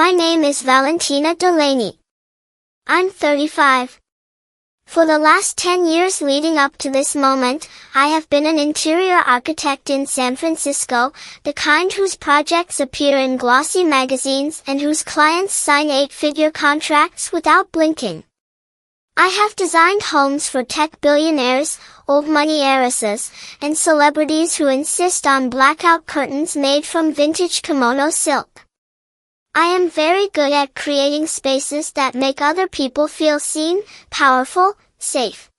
My name is Valentina Delaney. I'm 35. For the last 10 years leading up to this moment, I have been an interior architect in San Francisco, the kind whose projects appear in glossy magazines and whose clients sign 8-figure contracts without blinking. I have designed homes for tech billionaires, old money heiresses, and celebrities who insist on blackout curtains made from vintage kimono silk. I am very good at creating spaces that make other people feel seen, powerful, safe.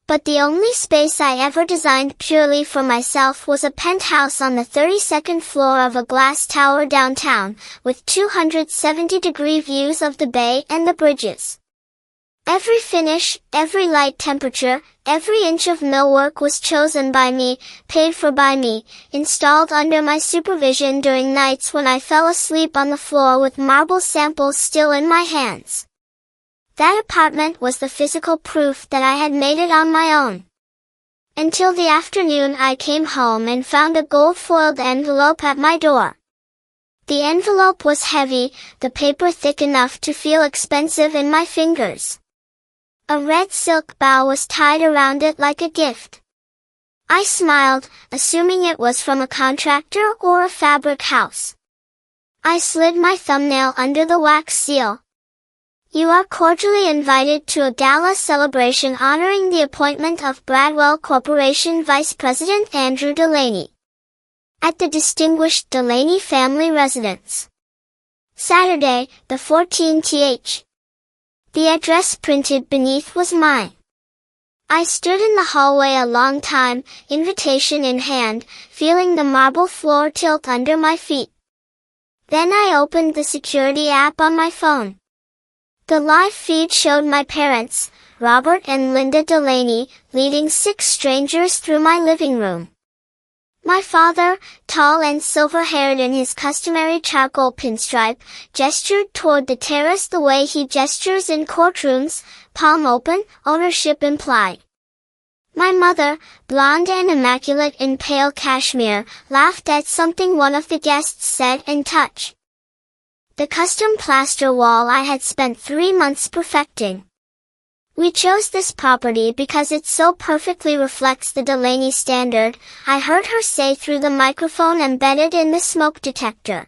But the only space I ever designed purely for myself was a penthouse on the 32nd floor of a glass tower downtown, with 270-degree views of the bay and the bridges. Every finish, every light temperature, every inch of millwork was chosen by me, paid for by me, installed under my supervision during nights when I fell asleep on the floor with marble samples still in my hands. That apartment was the physical proof that I had made it on my own. Until the afternoon I came home and found a gold-foiled envelope at my door. The envelope was heavy, the paper thick enough to feel expensive in my fingers. A red silk bow was tied around it like a gift. I smiled, assuming it was from a contractor or a fabric house. I slid my thumbnail under the wax seal. You are cordially invited to a gala celebration honoring the appointment of Bradwell Corporation Vice President Andrew Delaney. At the distinguished Delaney family residence. Saturday, the 14th. The address printed beneath was mine. I stood in the hallway a long time, invitation in hand, feeling the marble floor tilt under my feet. Then I opened the security app on my phone. The live feed showed my parents, Robert and Linda Delaney, leading 6 strangers through my living room. My father, tall and silver-haired in his customary charcoal pinstripe, gestured toward the terrace the way he gestures in courtrooms, palm open, ownership implied. My mother, blonde and immaculate in pale cashmere, laughed at something one of the guests said and touched the custom plaster wall I had spent 3 months perfecting. We chose this property because it so perfectly reflects the Delaney standard, I heard her say through the microphone embedded in the smoke detector.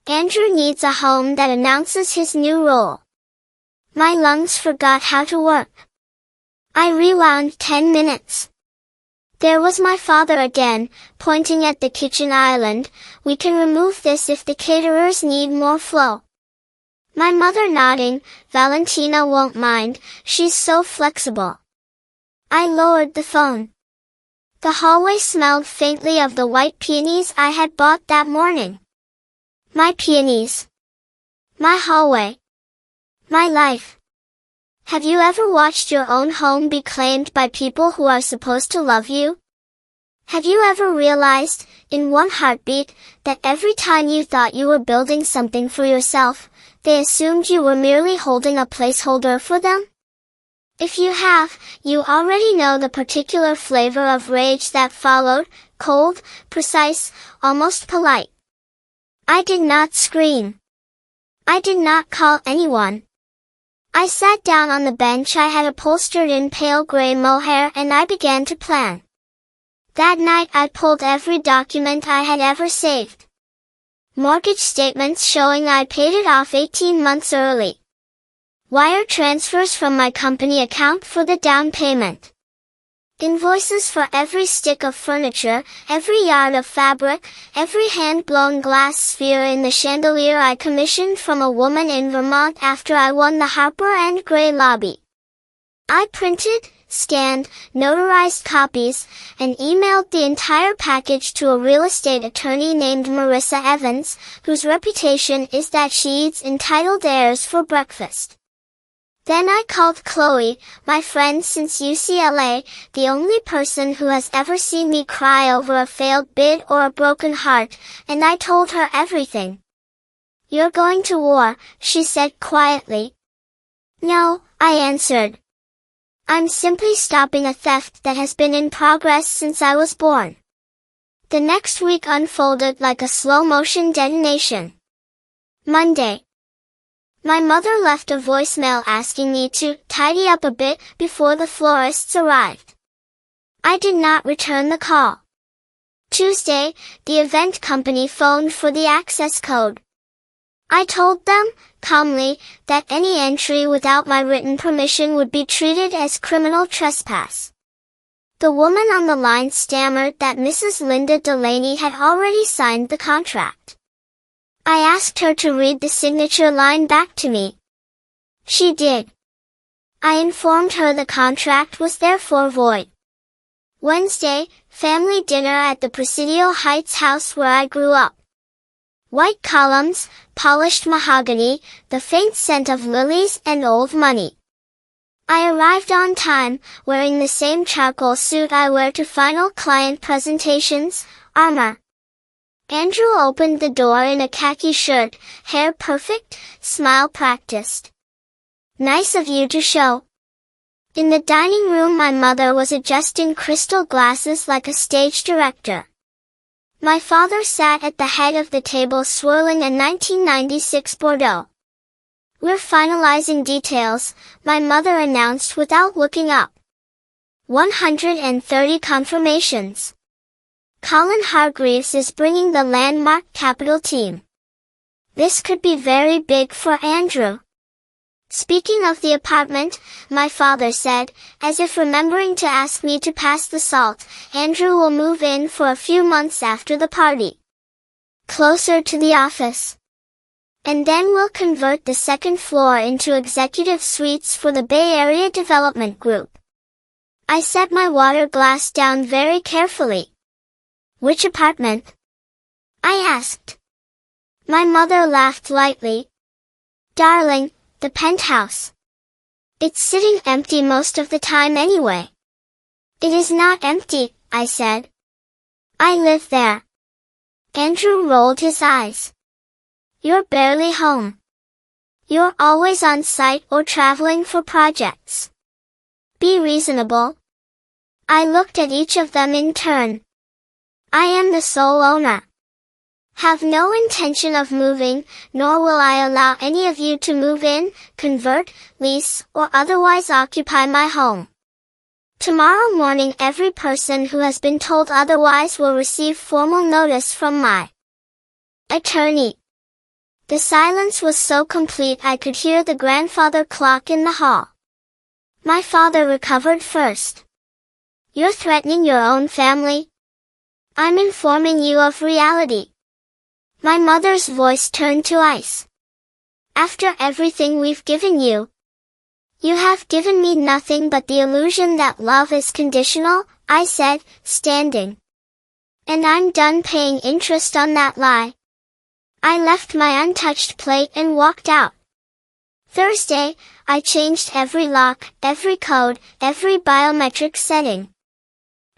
Andrew needs a home that announces his new role. My lungs forgot how to work. I rewound 10 minutes. There was my father again, pointing at the kitchen island. We can remove this if the caterers need more flow. My mother nodding, Valentina won't mind, she's so flexible. I lowered the phone. The hallway smelled faintly of the white peonies I had bought that morning. My peonies. My hallway. My life. Have you ever watched your own home be claimed by people who are supposed to love you? Have you ever realized, in one heartbeat, that every time you thought you were building something for yourself, they assumed you were merely holding a placeholder for them? If you have, you already know the particular flavor of rage that followed, cold, precise, almost polite. I did not scream. I did not call anyone. I sat down on the bench I had upholstered in pale gray mohair and I began to plan. That night I pulled every document I had ever saved. Mortgage statements showing I paid it off 18 months early. Wire transfers from my company account for the down payment. Invoices for every stick of furniture, every yard of fabric, every hand-blown glass sphere in the chandelier I commissioned from a woman in Vermont after I won the Harper and Gray lobby. I printed, scanned, notarized copies, and emailed the entire package to a real estate attorney named Marissa Evans, whose reputation is that she eats entitled heirs for breakfast. Then I called Chloe, my friend since UCLA, the only person who has ever seen me cry over a failed bid or a broken heart, and I told her everything. "You're going to war," she said quietly. "No," I answered. "I'm simply stopping a theft that has been in progress since I was born." The next week unfolded like a slow-motion detonation. Monday. My mother left a voicemail asking me to tidy up a bit before the florists arrived. I did not return the call. Tuesday, the event company phoned for the access code. I told them, calmly, that any entry without my written permission would be treated as criminal trespass. The woman on the line stammered that Mrs. Linda Delaney had already signed the contract. I asked her to read the signature line back to me. She did. I informed her the contract was therefore void. Wednesday, family dinner at the Presidio Heights house where I grew up. White columns, polished mahogany, the faint scent of lilies and old money. I arrived on time, wearing the same charcoal suit I wear to final client presentations, armor. Andrew opened the door in a khaki shirt, hair perfect, smile practiced. Nice of you to show. In the dining room my mother was adjusting crystal glasses like a stage director. My father sat at the head of the table swirling a 1996 Bordeaux. We're finalizing details, my mother announced without looking up. 130 confirmations. Colin Hargreaves is bringing the landmark capital team. This could be very big for Andrew. Speaking of the apartment, my father said, as if remembering to ask me to pass the salt, Andrew will move in for a few months after the party. Closer to the office. And then we'll convert the second floor into executive suites for the Bay Area Development Group. I set my water glass down very carefully. Which apartment? I asked. My mother laughed lightly. Darling, the penthouse. It's sitting empty most of the time anyway. It is not empty, I said. I live there. Andrew rolled his eyes. You're barely home. You're always on site or traveling for projects. Be reasonable. I looked at each of them in turn. I am the sole owner. Have no intention of moving, nor will I allow any of you to move in, convert, lease, or otherwise occupy my home. Tomorrow morning every person who has been told otherwise will receive formal notice from my attorney. The silence was so complete I could hear the grandfather clock in the hall. My father recovered first. You're threatening your own family? I'm informing you of reality. My mother's voice turned to ice. After everything we've given you, you have given me nothing but the illusion that love is conditional, I said, standing. And I'm done paying interest on that lie. I left my untouched plate and walked out. Thursday, I changed every lock, every code, every biometric setting.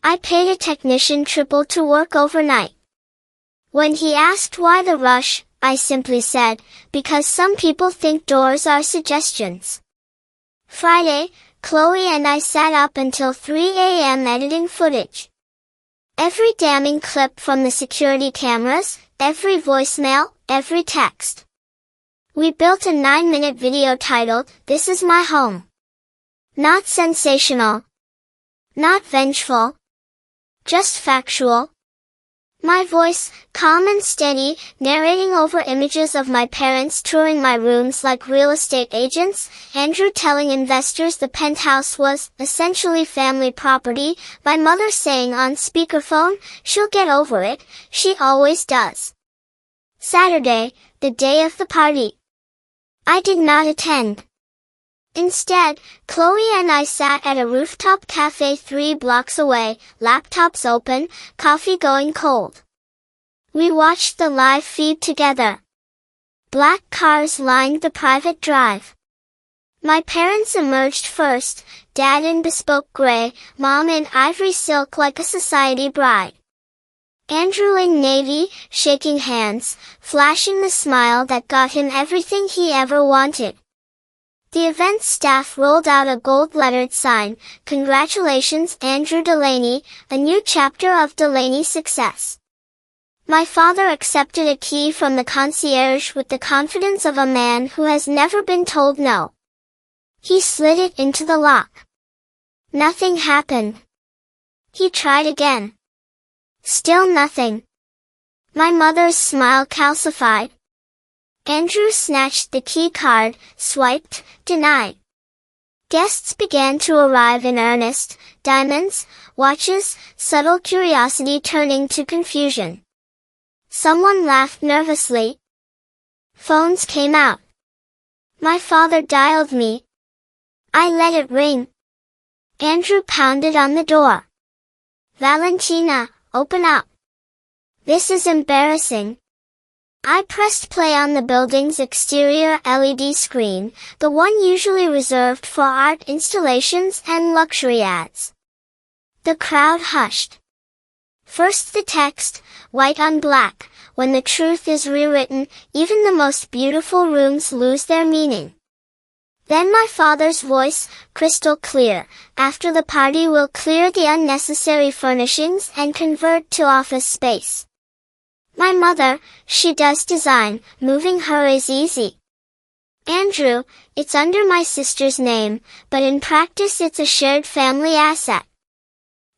I paid a technician triple to work overnight. When he asked why the rush, I simply said, because some people think doors are suggestions. Friday, Chloe and I sat up until 3 a.m. editing footage. Every damning clip from the security cameras, every voicemail, every text. We built a 9-minute video titled, This Is My Home. Not sensational. Not vengeful. Just factual. My voice, calm and steady, narrating over images of my parents touring my rooms like real estate agents, Andrew telling investors the penthouse was essentially family property, my mother saying on speakerphone, she'll get over it, she always does. Saturday, the day of the party. I did not attend. Instead, Chloe and I sat at a rooftop cafe 3 blocks away, laptops open, coffee going cold. We watched the live feed together. Black cars lined the private drive. My parents emerged first, Dad in bespoke gray, Mom in ivory silk like a society bride. Andrew in navy, shaking hands, flashing the smile that got him everything he ever wanted. The event staff rolled out a gold-lettered sign, Congratulations Andrew Delaney, a new chapter of Delaney success. My father accepted a key from the concierge with the confidence of a man who has never been told no. He slid it into the lock. Nothing happened. He tried again. Still nothing. My mother's smile calcified. Andrew snatched the key card, swiped, denied. Guests began to arrive in earnest, diamonds, watches, subtle curiosity turning to confusion. Someone laughed nervously. Phones came out. My father dialed me. I let it ring. Andrew pounded on the door. Valentina, open up. This is embarrassing. I pressed play on the building's exterior LED screen, the one usually reserved for art installations and luxury ads. The crowd hushed. First the text, white on black, when the truth is rewritten, even the most beautiful rooms lose their meaning. Then my father's voice, crystal clear, after the party we'll clear the unnecessary furnishings and convert to office space. My mother, she does design, moving her is easy. Andrew, it's under my sister's name, but in practice it's a shared family asset.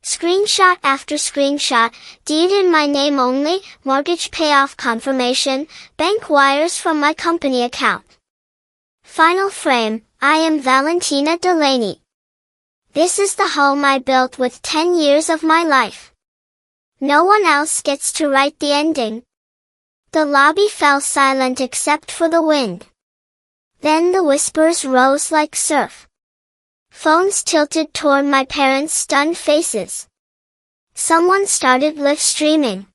Screenshot after screenshot, deed in my name only, mortgage payoff confirmation, bank wires from my company account. Final frame, I am Valentina Delaney. This is the home I built with 10 years of my life. No one else gets to write the ending. The lobby fell silent except for the wind. Then the whispers rose like surf. Phones tilted toward my parents' stunned faces. Someone started live streaming.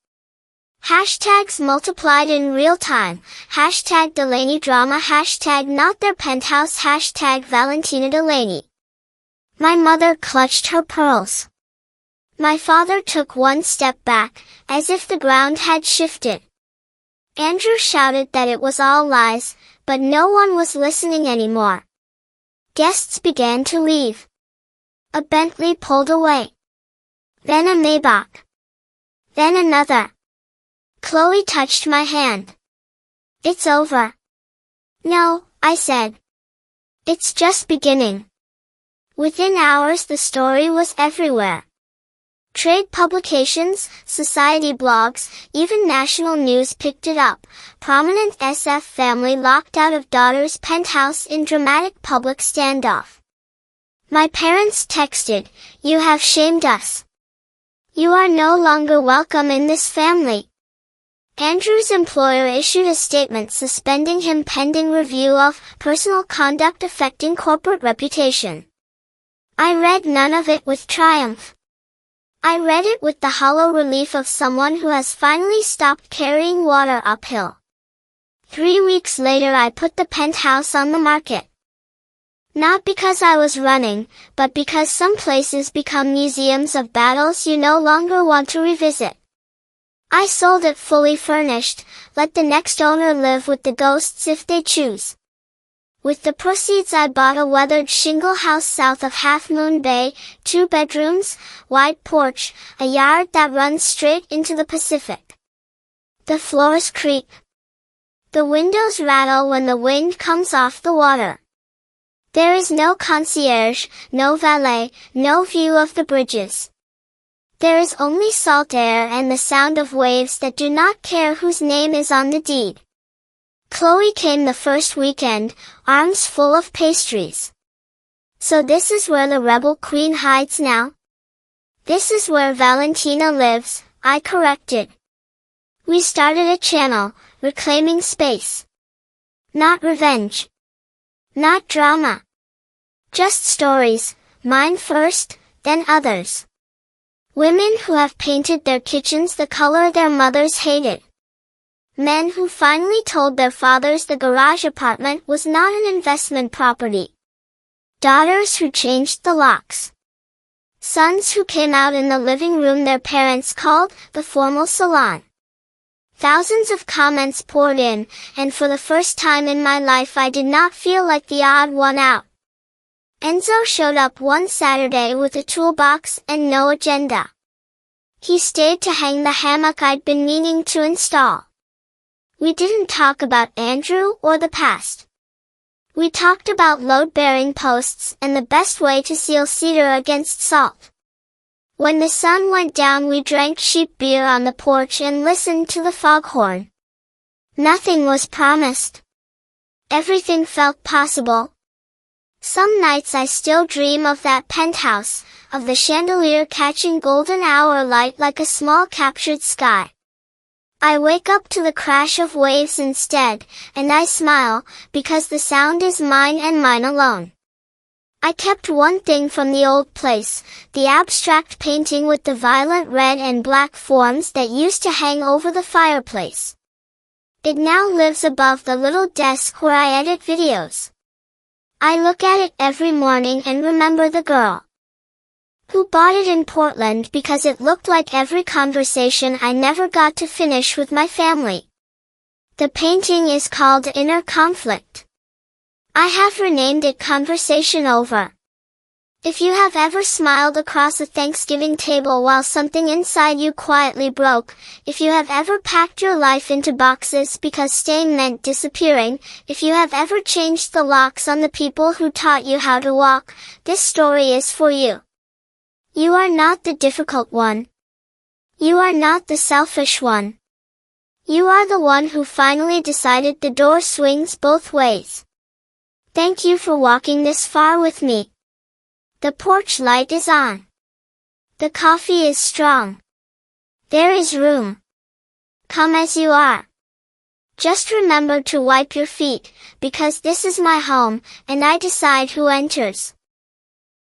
Hashtags multiplied in real time. Hashtag Delaney drama. Hashtag not their penthouse. Hashtag Valentina Delaney. My mother clutched her pearls. My father took one step back, as if the ground had shifted. Andrew shouted that it was all lies, but no one was listening anymore. Guests began to leave. A Bentley pulled away. Then a Maybach. Then another. Chloe touched my hand. It's over. No, I said. It's just beginning. Within hours the story was everywhere. Trade publications, society blogs, even national news picked it up. Prominent SF family locked out of daughter's penthouse in dramatic public standoff. My parents texted, "You have shamed us. You are no longer welcome in this family." Andrew's employer issued a statement suspending him pending review of personal conduct affecting corporate reputation. I read none of it with triumph. I read it with the hollow relief of someone who has finally stopped carrying water uphill. 3 weeks later I put the penthouse on the market. Not because I was running, but because some places become museums of battles you no longer want to revisit. I sold it fully furnished, let the next owner live with the ghosts if they choose. With the proceeds I bought a weathered shingle house south of Half Moon Bay, 2 bedrooms, wide porch, a yard that runs straight into the Pacific. The floors creak. The windows rattle when the wind comes off the water. There is no concierge, no valet, no view of the bridges. There is only salt air and the sound of waves that do not care whose name is on the deed. Chloe came the first weekend, arms full of pastries. So this is where the rebel queen hides now? This is where Valentina lives, I corrected. We started a channel, reclaiming space. Not revenge. Not drama. Just stories, mine first, then others. Women who have painted their kitchens the color their mothers hated. Men who finally told their fathers the garage apartment was not an investment property. Daughters who changed the locks. Sons who came out in the living room their parents called the formal salon. Thousands of comments poured in, and for the first time in my life I did not feel like the odd one out. Enzo showed up one Saturday with a toolbox and no agenda. He stayed to hang the hammock I'd been meaning to install. We didn't talk about Andrew or the past. We talked about load-bearing posts and the best way to seal cedar against salt. When the sun went down, we drank cheap beer on the porch and listened to the foghorn. Nothing was promised. Everything felt possible. Some nights I still dream of that penthouse, of the chandelier catching golden hour light like a small captured sky. I wake up to the crash of waves instead, and I smile, because the sound is mine and mine alone. I kept one thing from the old place, the abstract painting with the violet red and black forms that used to hang over the fireplace. It now lives above the little desk where I edit videos. I look at it every morning and remember the girl who bought it in Portland because it looked like every conversation I never got to finish with my family. The painting is called Inner Conflict. I have renamed it Conversation Over. If you have ever smiled across a Thanksgiving table while something inside you quietly broke, if you have ever packed your life into boxes because staying meant disappearing, if you have ever changed the locks on the people who taught you how to walk, this story is for you. You are not the difficult one. You are not the selfish one. You are the one who finally decided the door swings both ways. Thank you for walking this far with me. The porch light is on. The coffee is strong. There is room. Come as you are. Just remember to wipe your feet, because this is my home, and I decide who enters.